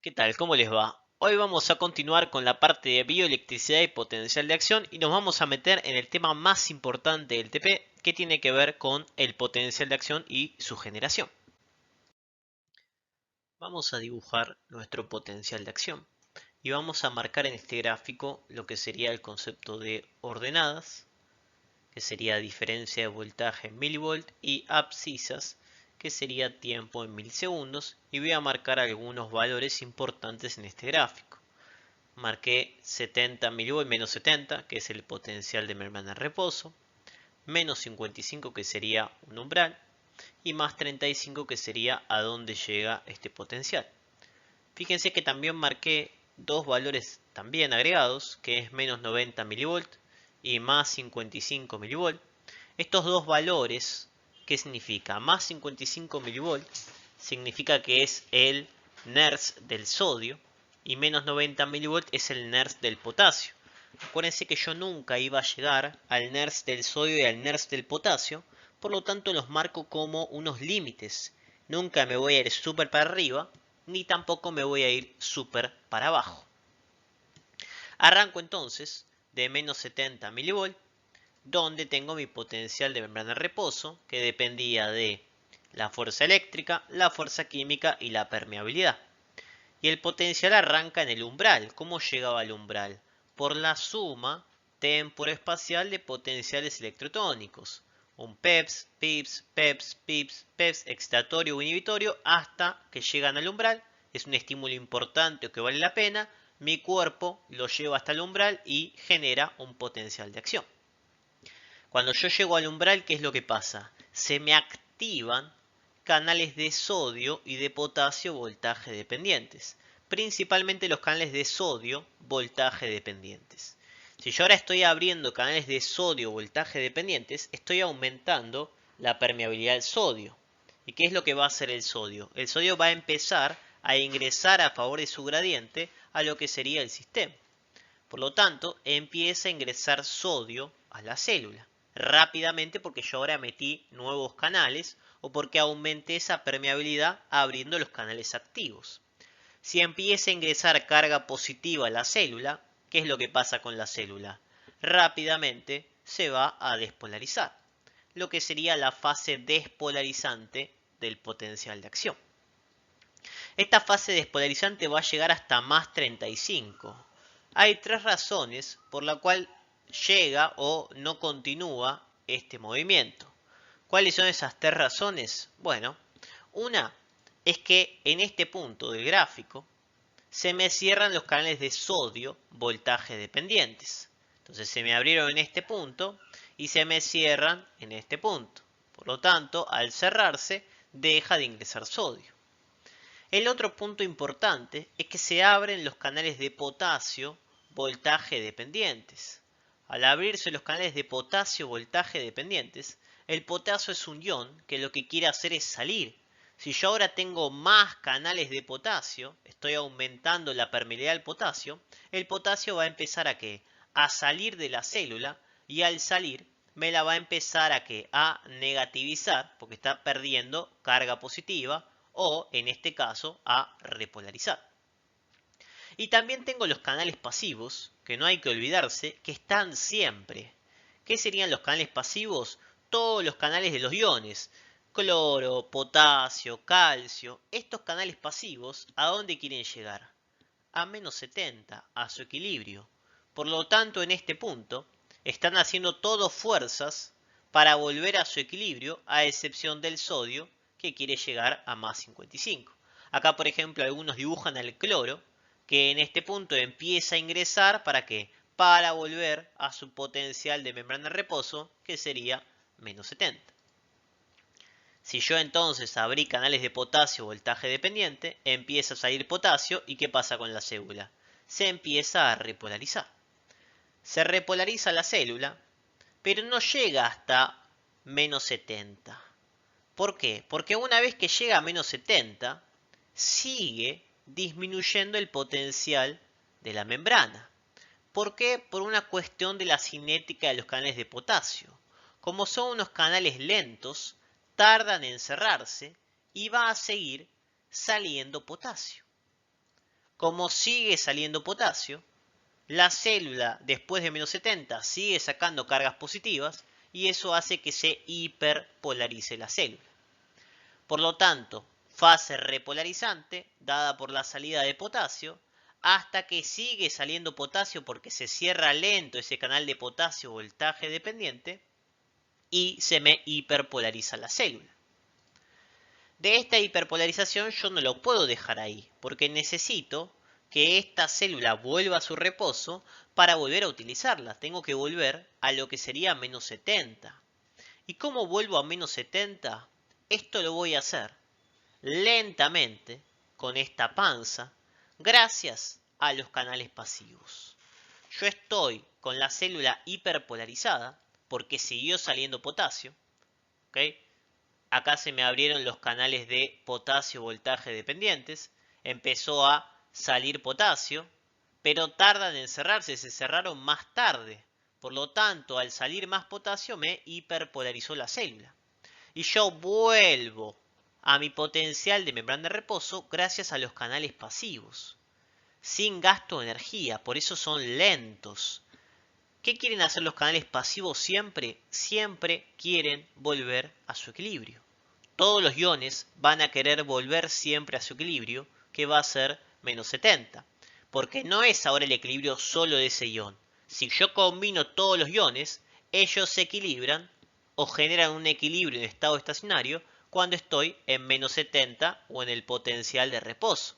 ¿Qué tal? ¿Cómo les va? Hoy vamos a continuar con la parte de bioelectricidad y potencial de acción y nos vamos a meter en el tema más importante del TP que tiene que ver con el potencial de acción y su generación. Vamos a dibujar nuestro potencial de acción y vamos a marcar en este gráfico lo que sería el concepto de ordenadas, que sería diferencia de voltaje en milivolt, y abscisas, que sería tiempo en milisegundos, y voy a marcar algunos valores importantes en este gráfico. Marqué 70 mV, menos 70, que es el potencial de membrana en reposo, menos 55, que sería un umbral, y más 35, que sería a dónde llega este potencial. Fíjense que también marqué dos valores también agregados, que es menos 90 mV y más 55 mV. Estos dos valores, ¿qué significa? Más 55 mV significa que es el NERS del sodio y menos 90 mV es el NERS del potasio. Acuérdense que yo nunca iba a llegar al NERS del sodio y al NERS del potasio, por lo tanto los marco como unos límites. Nunca me voy a ir súper para arriba, ni tampoco me voy a ir súper para abajo. Arranco entonces de menos 70 mV, donde tengo mi potencial de membrana de reposo, que dependía de la fuerza eléctrica, la fuerza química y la permeabilidad. Y el potencial arranca en el umbral. ¿Cómo llegaba al umbral? Por la suma temporoespacial de potenciales electrotónicos. Un PEPS, PIPS, PEPS, PIPS, PEPS, excitatorio o inhibitorio, hasta que llegan al umbral. Es un estímulo importante o que vale la pena. Mi cuerpo lo lleva hasta el umbral y genera un potencial de acción. Cuando yo llego al umbral, ¿qué es lo que pasa? Se me activan canales de sodio y de potasio voltaje dependientes. Principalmente los canales de sodio voltaje dependientes. Si yo ahora estoy abriendo canales de sodio voltaje dependientes, estoy aumentando la permeabilidad del sodio. ¿Y qué es lo que va a hacer el sodio? El sodio va a empezar a ingresar a favor de su gradiente a lo que sería el sistema. Por lo tanto, empieza a ingresar sodio a la célula rápidamente porque yo ahora metí nuevos canales o porque aumenté esa permeabilidad abriendo los canales activos. Si empieza a ingresar carga positiva a la célula, ¿qué es lo que pasa con la célula? Rápidamente se va a despolarizar, lo que sería la fase despolarizante del potencial de acción. Esta fase despolarizante va a llegar hasta más 35. Hay tres razones por la cual llega o no continúa este movimiento. ¿Cuáles son esas tres razones? Bueno, una es que en este punto del gráfico se me cierran los canales de sodio voltaje dependientes. Entonces se me abrieron en este punto y se me cierran en este punto. Por lo tanto, al cerrarse, deja de ingresar sodio. El otro punto importante es que se abren los canales de potasio voltaje dependientes. Al abrirse los canales de potasio voltaje dependientes, el potasio es un ion que lo que quiere hacer es salir. Si yo ahora tengo más canales de potasio, estoy aumentando la permeabilidad del potasio, el potasio va a empezar a ¿qué? A salir de la célula y al salir me la va a empezar a ¿qué? A negativizar porque está perdiendo carga positiva o, en este caso, a repolarizar. Y también tengo los canales pasivos, que no hay que olvidarse, que están siempre. ¿Qué serían los canales pasivos? Todos los canales de los iones. Cloro, potasio, calcio. Estos canales pasivos, ¿a dónde quieren llegar? A menos 70, a su equilibrio. Por lo tanto, en este punto, están haciendo todo fuerzas para volver a su equilibrio, a excepción del sodio, que quiere llegar a más 55. Acá, por ejemplo, algunos dibujan al cloro, que en este punto empieza a ingresar, ¿para qué? Para volver a su potencial de membrana de reposo, que sería menos 70. Si yo entonces abrí canales de potasio voltaje dependiente, empieza a salir potasio y ¿qué pasa con la célula? Se empieza a repolarizar. Se repolariza la célula, pero no llega hasta menos 70. ¿Por qué? Porque una vez que llega a menos 70, sigue disminuyendo el potencial de la membrana. ¿Por qué? Por una cuestión de la cinética de los canales de potasio. Como son unos canales lentos, tardan en cerrarse y va a seguir saliendo potasio. Como sigue saliendo potasio, la célula después de menos 70 sigue sacando cargas positivas y eso hace que se hiperpolarice la célula. Por lo tanto, fase repolarizante dada por la salida de potasio hasta que sigue saliendo potasio porque se cierra lento ese canal de potasio voltaje dependiente y se me hiperpolariza la célula. De esta hiperpolarización yo no lo puedo dejar ahí porque necesito que esta célula vuelva a su reposo para volver a utilizarla. Tengo que volver a lo que sería menos 70. ¿Y cómo vuelvo a menos 70? Esto lo voy a hacer lentamente con esta panza gracias a los canales pasivos. Yo estoy con la célula hiperpolarizada porque siguió saliendo potasio. ¿Okay? Acá se me abrieron los canales de potasio voltaje dependientes. Empezó a salir potasio, pero tardan en cerrarse, se cerraron más tarde. Por lo tanto, al salir más potasio me hiperpolarizó la célula. Y yo vuelvo a mi potencial de membrana de reposo gracias a los canales pasivos. Sin gasto de energía, por eso son lentos. ¿Qué quieren hacer los canales pasivos siempre? Siempre quieren volver a su equilibrio. Todos los iones van a querer volver siempre a su equilibrio, que va a ser menos 70. Porque no es ahora el equilibrio solo de ese ion. Si yo combino todos los iones, ellos se equilibran o generan un equilibrio en estado estacionario cuando estoy en menos 70 o en el potencial de reposo.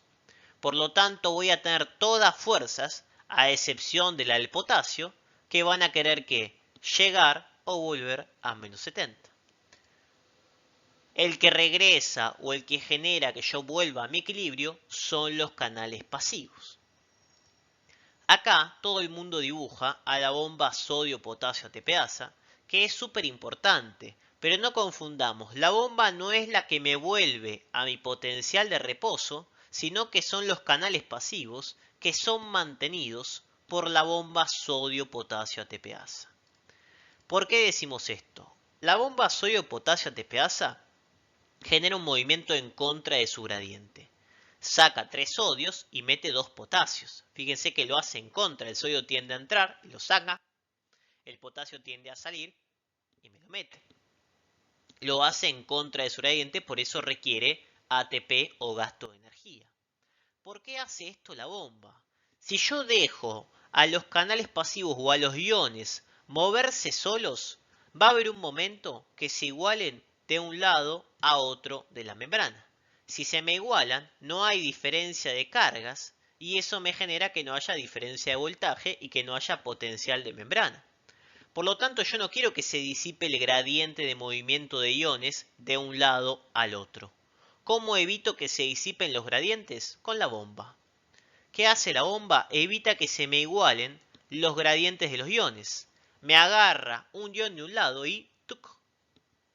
Por lo tanto, voy a tener todas fuerzas, a excepción de la del potasio, que van a querer que llegar o volver a menos 70. El que regresa o el que genera que yo vuelva a mi equilibrio son los canales pasivos. Acá todo el mundo dibuja a la bomba sodio-potasio ATPasa, que es súper importante, pero no confundamos, la bomba no es la que me vuelve a mi potencial de reposo, sino que son los canales pasivos que son mantenidos por la bomba sodio-potasio ATPasa. ¿Por qué decimos esto? La bomba sodio-potasio ATPasa genera un movimiento en contra de su gradiente. Saca 3 sodios y mete 2 potasios. Fíjense que lo hace en contra. El sodio tiende a entrar y lo saca. El potasio tiende a salir y me lo mete. Lo hace en contra de su gradiente, por eso requiere ATP o gasto de energía. ¿Por qué hace esto la bomba? Si yo dejo a los canales pasivos o a los iones moverse solos, va a haber un momento que se igualen de un lado a otro de la membrana. Si se me igualan, no hay diferencia de cargas y eso me genera que no haya diferencia de voltaje y que no haya potencial de membrana. Por lo tanto, yo no quiero que se disipe el gradiente de movimiento de iones de un lado al otro. ¿Cómo evito que se disipen los gradientes? Con la bomba. ¿Qué hace la bomba? Evita que se me igualen los gradientes de los iones. Me agarra un ion de un lado y ¡tuc!,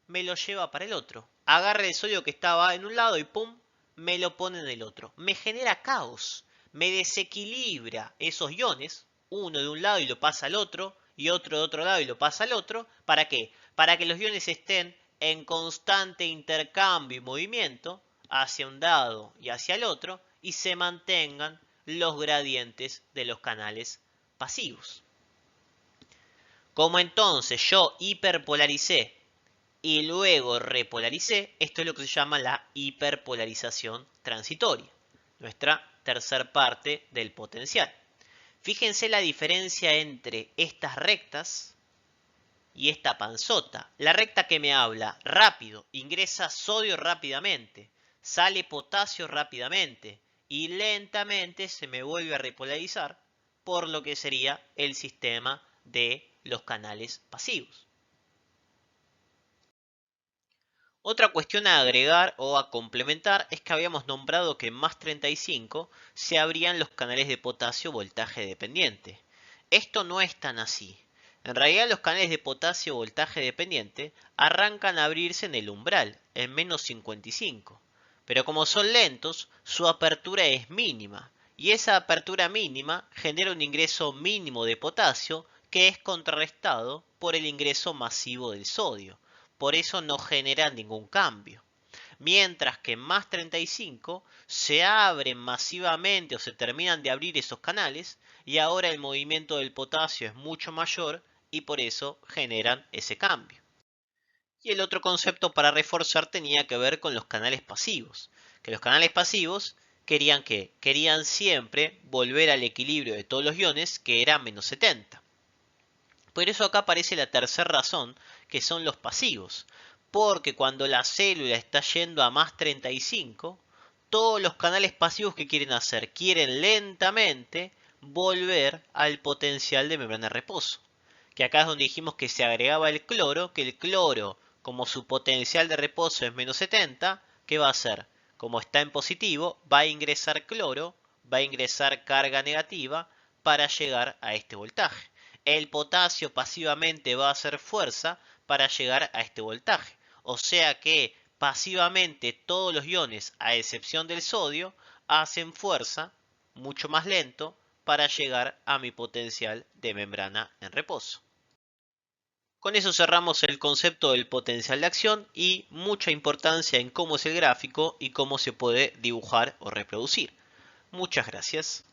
me lo lleva para el otro. Agarra el sodio que estaba en un lado y ¡pum!, me lo pone en el otro. Me genera caos. Me desequilibra esos iones, uno de un lado y lo pasa al otro, y otro de otro lado y lo pasa al otro. ¿Para qué? Para que los iones estén en constante intercambio y movimiento hacia un lado y hacia el otro y se mantengan los gradientes de los canales pasivos. Como entonces yo hiperpolaricé y luego repolaricé, esto es lo que se llama la hiperpolarización transitoria, nuestra tercer parte del potencial. Fíjense la diferencia entre estas rectas y esta panzota. La recta que me habla rápido, ingresa sodio rápidamente, sale potasio rápidamente y lentamente se me vuelve a repolarizar por lo que sería el sistema de los canales pasivos. Otra cuestión a agregar o a complementar es que habíamos nombrado que en más 35 se abrían los canales de potasio voltaje dependiente. Esto no es tan así. En realidad los canales de potasio voltaje dependiente arrancan a abrirse en el umbral, en menos 55. Pero como son lentos, su apertura es mínima. Y esa apertura mínima genera un ingreso mínimo de potasio que es contrarrestado por el ingreso masivo del sodio. Por eso no genera ningún cambio. Mientras que en más 35 se abren masivamente o se terminan de abrir esos canales y ahora el movimiento del potasio es mucho mayor y por eso generan ese cambio. Y el otro concepto para reforzar tenía que ver con los canales pasivos. Que los canales pasivos querían siempre volver al equilibrio de todos los iones, que era menos 70. Por eso acá aparece la tercera razón, que son los pasivos. Porque cuando la célula está yendo a más 35, todos los canales pasivos que quieren hacer, quieren lentamente volver al potencial de membrana de reposo. Que acá es donde dijimos que se agregaba el cloro, que el cloro, como su potencial de reposo es menos 70, ¿qué va a hacer? Como está en positivo, va a ingresar cloro, va a ingresar carga negativa para llegar a este voltaje. El potasio pasivamente va a hacer fuerza para llegar a este voltaje. O sea que pasivamente todos los iones, a excepción del sodio, hacen fuerza mucho más lento para llegar a mi potencial de membrana en reposo. Con eso cerramos el concepto del potencial de acción y mucha importancia en cómo es el gráfico y cómo se puede dibujar o reproducir. Muchas gracias.